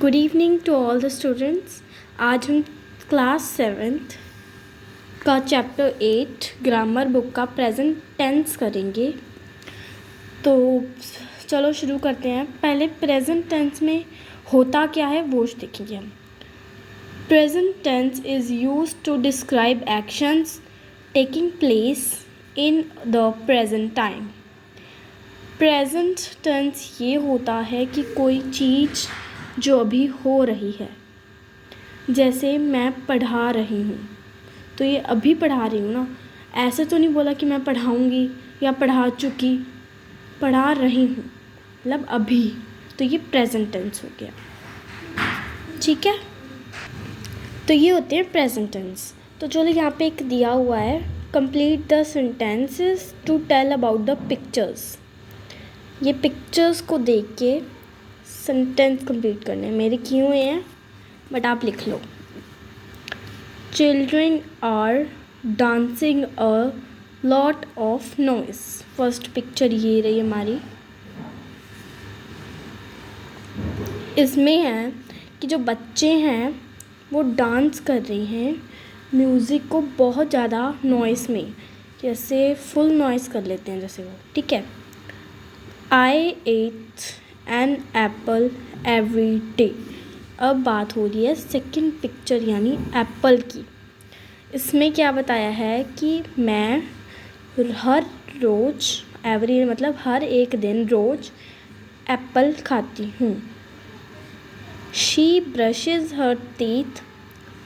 Good evening to all the students. आज हम class 7th का चैप्टर 8 ग्रामर बुक का प्रेजेंट टेंस करेंगे। तो चलो शुरू करते हैं। पहले प्रेजेंट टेंस में होता क्या है वो देखेंगे हम। Present tense is used to describe actions taking place in the present time. Present tense ये होता है कि कोई चीज़ जो अभी हो रही है, जैसे मैं पढ़ा रही हूँ तो ये अभी पढ़ा रही हूँ ना, ऐसे तो नहीं बोला कि मैं पढ़ाऊँगी या पढ़ा चुकी, पढ़ा रही हूँ मतलब अभी, तो ये प्रेजेंट टेंस हो गया। ठीक है, तो ये होते हैं प्रेजेंट टेंस। तो चलो यहाँ पे एक दिया हुआ है, complete the sentences to tell about the pictures. ये पिक्चर्स को देख के सेंटेंस कंप्लीट करने हैं। मेरे किए हुए हैं बट आप लिख लो। Children are dancing a lot of noise. First picture ये रही हमारी। इसमें है कि जो बच्चे हैं वो डांस कर रहे हैं म्यूज़िक को बहुत ज़्यादा नॉइस में, जैसे फुल नॉइस कर लेते हैं जैसे वो। ठीक है। I ate an apple every day. अब बात हो रही है सेकंड पिक्चर यानी एप्पल की। इसमें क्या बताया है कि मैं हर रोज़, एवरी मतलब हर एक दिन रोज़ एप्पल खाती हूँ। She brushes her teeth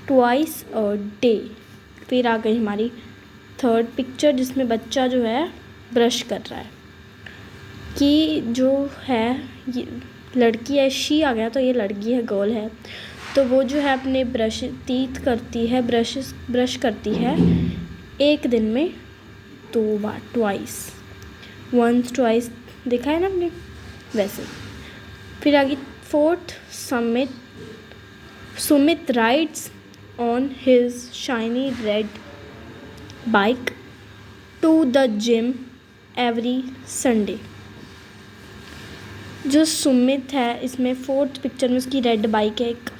twice a day. फिर आ गई हमारी थर्ड पिक्चर जिसमें बच्चा जो है ब्रश कर रहा है, कि जो है ये लड़की है, शी आ गया तो ये लड़की है, गर्ल है, तो वो जो है अपने टीथ करती है, ब्रश करती है एक दिन में 2 बार, ट्वाइस, वंस ट्वाइस देखा है ना आपने, वैसे। फिर आगे fourth, Sumit rides on his shiny red bike to the gym every Sunday. जो सुमित है, इसमें फोर्थ पिक्चर में उसकी रेड बाइक है एक,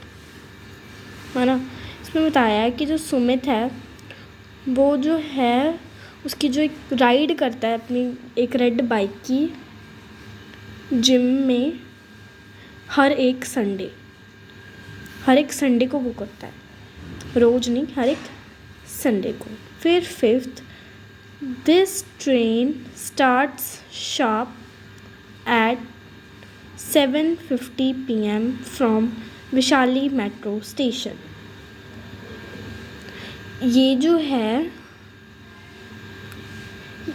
है ना। इसमें बताया है कि जो सुमित है वो जो है उसकी जो एक राइड करता है अपनी एक रेड बाइक की जिम में हर एक संडे को वो करता है, रोज़ नहीं, हर एक संडे को। फिर fifth, this train starts sharp eight 7:50 PM from Vishali metro station. ये जो है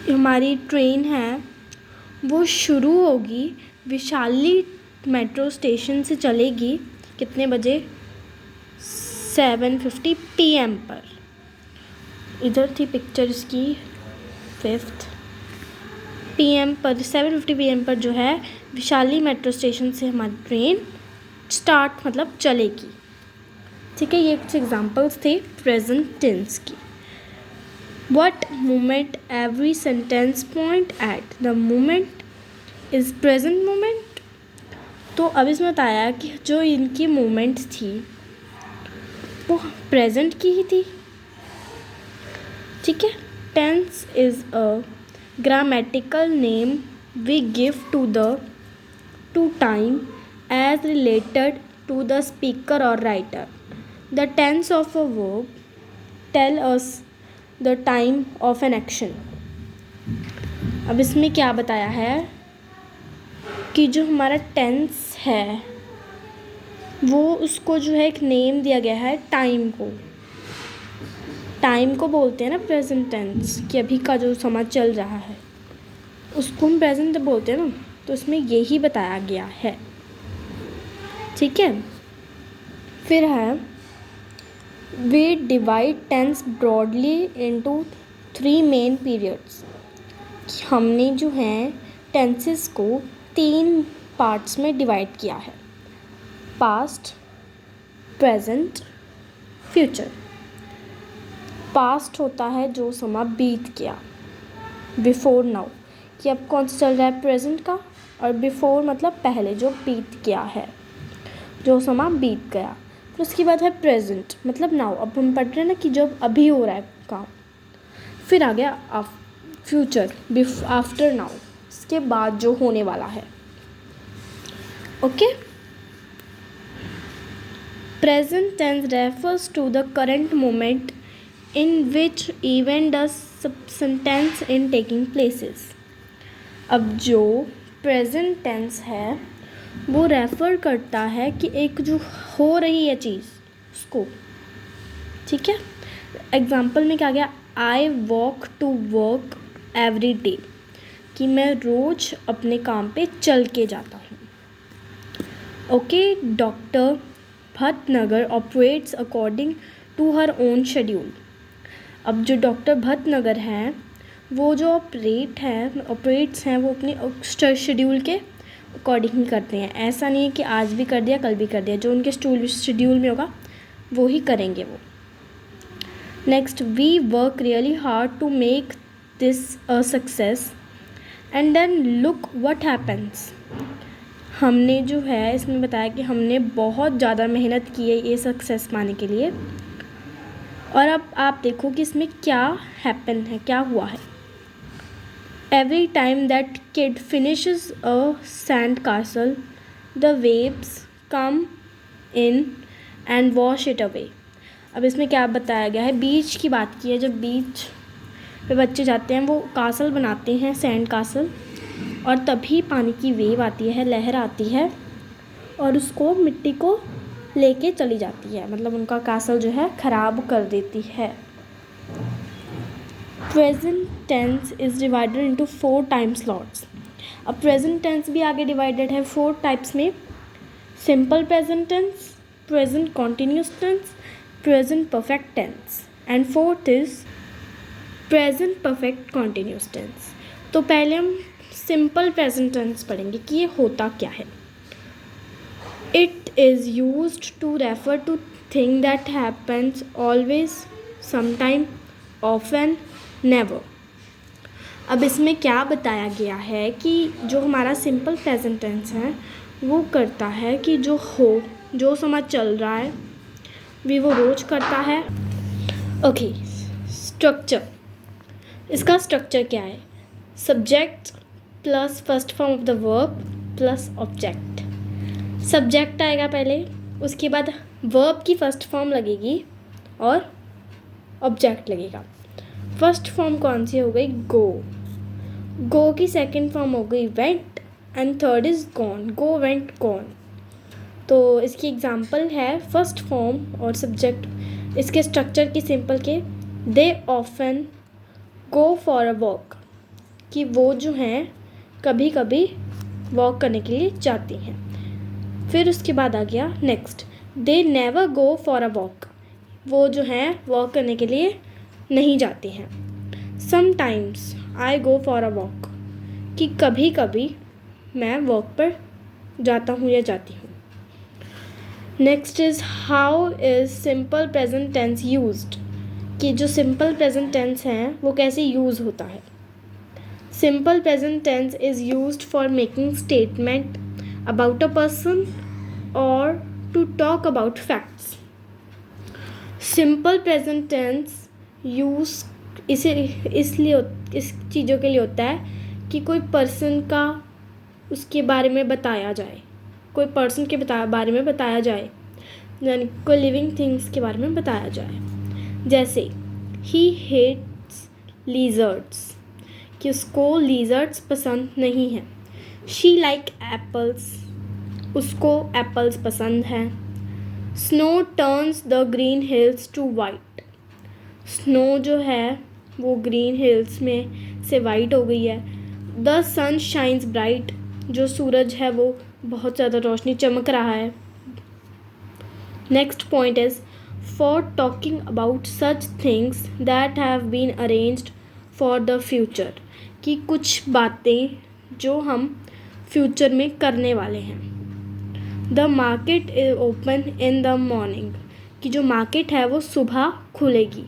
हमारी ट्रेन है वो शुरू होगी विशाली मेट्रो स्टेशन से, चलेगी कितने बजे, 7:50 PM पर। इधर थी पिक्चर इसकी 5th PM पर, 7:50 PM पर जो है विशाली मेट्रो स्टेशन से हमारी ट्रेन स्टार्ट मतलब चलेगी। ठीक है, ये कुछ एग्जांपल्स थे प्रेजेंट टेंस की। What moment every sentence point at, the moment is present moment. तो अब इसमें बताया कि जो इनकी मोमेंट्स थी वो प्रेजेंट की ही थी। ठीक है। Tense is a grammatical name we give to time as related to the speaker or writer. The tense of a verb tell us the time of an action. अब इसमें क्या बताया है कि जो हमारा टेंस है वो उसको जो है एक नेम दिया गया है टाइम को। टाइम को बोलते हैं ना प्रेजेंट टेंस, कि अभी का जो समय चल रहा है उसको हम प्रेजेंट बोलते हैं ना, तो इसमें यही बताया गया है। ठीक है। फिर है we divide tense broadly into 3 main periods. हमने जो है टेंसेस को 3 पार्ट्स में डिवाइड किया है, पास्ट, प्रेजेंट, फ्यूचर। पास्ट होता है जो समय बीत गया, बिफोर नाउ, कि अब कौन सा चल रहा है प्रेजेंट का, और बिफोर मतलब पहले जो बीत गया है। जो समा बीत गया। फिर उसके बाद है प्रेजेंट, मतलब नाउ। अब हम पढ़ रहे हैं ना कि जब अभी हो रहा है काम। फिर आ गया फ्यूचर, आफ्टर नाउ, इसके बाद जो होने वाला है। Okay. Present tense refers to the current moment in which event does sentence in taking places। अब जो प्रेजेंट टेंस है वो रेफ़र करता है कि एक जो हो रही है चीज़ उसको, ठीक है। एग्जाम्पल में क्या गया, I walk to work every day, कि मैं रोज़ अपने काम पे चल के जाता हूँ। Okay. Doctor Bhatnagar operates according to her own schedule. अब जो डॉक्टर भटनगर हैं वो जो ऑपरेट्स हैं वो अपने शेड्यूल के अकॉर्डिंग ही करते हैं। ऐसा नहीं है कि आज भी कर दिया कल भी कर दिया, जो उनके शेड्यूल में होगा वो ही करेंगे वो। Next, we work really hard to make this a success and then look what happens. हमने जो है इसमें बताया कि हमने बहुत ज़्यादा मेहनत की है ये सक्सेस पाने के लिए, और अब आप देखो कि इसमें क्या हैपन है, क्या हुआ है। Every time that kid finishes a sand castle the waves come in and wash it away. अब इसमें क्या बताया गया है, बीच की बात की है। जब बीच पे बच्चे जाते हैं वो कासल बनाते हैं, सैंड कासल, और तभी पानी की वेव आती है, लहर आती है और उसको मिट्टी को लेके चली जाती है, मतलब उनका कासल जो है ख़राब कर देती है। Present tense is divided into 4 time slots. अब प्रेजेंट टेंस भी आगे डिवाइडेड है 4 टाइप्स में, simple present tense, present continuous tense, present perfect tense, and fourth is present perfect continuous tense. तो पहले हम सिंपल प्रेजेंट टेंस पढ़ेंगे कि ये होता क्या है। It is used to refer to thing that happens always, sometime, often, never। अब इसमें क्या बताया गया है कि जो हमारा सिंपल प्रेजेंट टेंस है वो करता है कि जो समय चल रहा है भी वो रोज करता है। ओके। स्ट्रक्चर, इसका स्ट्रक्चर क्या है, subject plus first form of the verb plus object. Subject आएगा पहले, उसके बाद वर्ब की फर्स्ट फॉर्म लगेगी और ऑब्जेक्ट लगेगा। फर्स्ट फॉर्म कौन सी हो गई, गो की सेकंड फॉर्म हो गई went, and third is gone, go went gone. तो इसकी एग्जांपल है फर्स्ट फॉर्म और सब्जेक्ट इसके स्ट्रक्चर की सिंपल के, they often go for a walk, कि वो जो हैं कभी कभी वॉक करने के लिए जाती हैं। फिर उसके बाद आ गया next, they never go for a walk, वो जो हैं वॉक करने के लिए नहीं जाती हैं। Sometimes I go for a walk, कि कभी कभी मैं वॉक पर जाता हूँ या जाती हूँ। Next is how is simple present tense used, कि जो सिंपल प्रेजेंट टेंस हैं वो कैसे यूज़ होता है। Simple present tense is used for making statement about a person or to talk about facts। Simple present tense use इसलिए इस चीज़ों के लिए होता है कि कोई पर्सन का उसके बारे में बताया जाए, कोई पर्सन के बारे में बताया जाए, यानी कोई लिविंग थिंग्स के बारे में बताया जाए। जैसे ही हेट्स लीजर्ड्स, कि उसको लीजर्ड्स पसंद नहीं है। शी लाइक एप्पल्स, उसको एप्पल्स पसंद हैं। Snow turns the green hills to white, snow जो है वो ग्रीन हिल्स में से वाइट हो गई है। द सन शाइन्स ब्राइट, जो सूरज है वो बहुत ज़्यादा रोशनी चमक रहा है। Next point is for talking about such things that have been arranged for the future, कि कुछ बातें जो हम फ्यूचर में करने वाले हैं। The market is open in the morning, कि जो मार्केट है वो सुबह खुलेगी।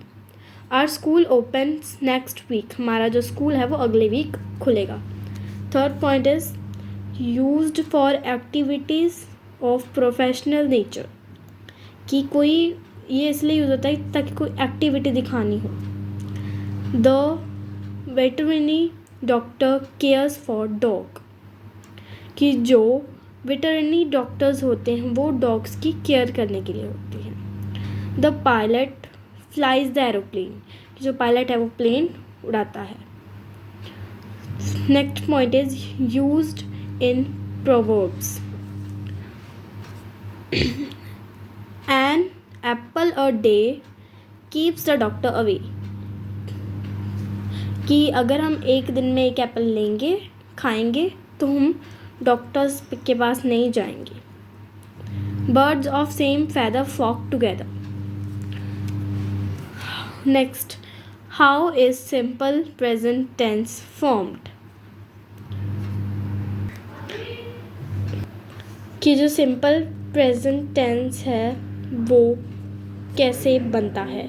Our school opens next week, हमारा जो स्कूल है वो अगले वीक खुलेगा। Third point is used for activities of professional nature, कि कोई ये इसलिए यूज़ होता है ताकि कोई एक्टिविटी दिखानी हो। The veterinary doctor cares for dog, कि जो वेटरनरी डॉक्टर्स होते हैं वो डॉग्स की केयर करने के लिए होती हैं। The pilot flies the aeroplane, जो पायलट है वो प्लेन उड़ाता है। Next point is used in proverbs. An apple a day keeps the doctor away, कि अगर हम एक दिन में एक एप्पल लेंगे खाएंगे तो हम डॉक्टर्स के पास नहीं जाएंगे। Birds of same feather flock together. Next, how is simple present tense formed, कि जो सिंपल प्रेजेंट टेंस है वो कैसे बनता है।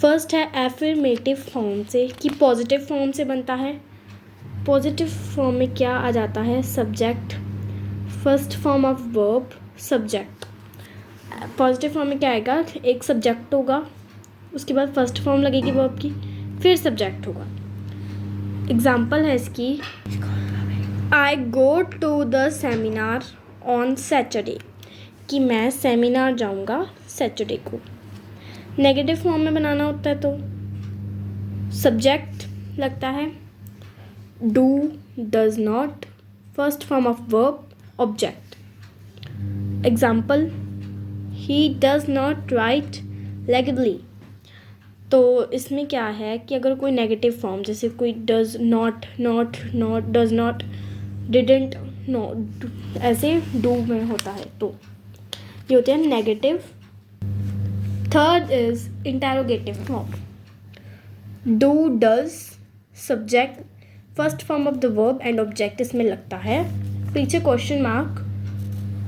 फर्स्ट है एफर्मेटिव फॉर्म से, कि पॉजिटिव फॉर्म से बनता है। पॉजिटिव फॉर्म में क्या आ जाता है, subject, first form of verb, subject. Positive form में क्या आएगा, एक सब्जेक्ट होगा, उसके बाद फर्स्ट फॉर्म लगेगी वर्ब की, फिर सब्जेक्ट होगा। एग्जाम्पल है इसकी, I go to the seminar on Saturday, कि मैं सेमिनार जाऊंगा सैटरडे को। नेगेटिव फॉर्म में बनाना होता है तो सब्जेक्ट लगता है, do, does not, first form of verb, object. Example, he does not write legibly, तो इसमें क्या है कि अगर कोई नेगेटिव फॉर्म जैसे कोई does not, not, not, does not, didn't, no, ऐसे डू में होता है तो ये होते हैं negative. Third is interrogative form, do, does, subject, first form of the verb and object इसमें लगता है, पीछे क्वेश्चन मार्क,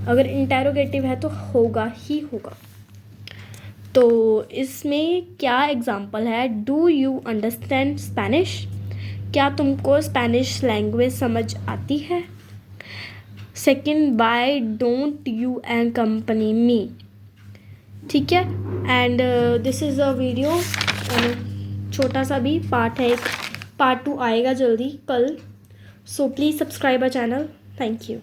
अगर इंटेरोगेटिव है तो होगा ही होगा। तो इसमें क्या एग्जाम्पल है, डू यू अंडरस्टैंड स्पेनिश, क्या तुमको स्पेनिश लैंग्वेज समझ आती है। Second, why don't you accompany me, ठीक है। And this is a video, छोटा सा भी पार्ट है, एक पार्ट 2 आएगा जल्दी कल, so please subscribe our channel. Thank you.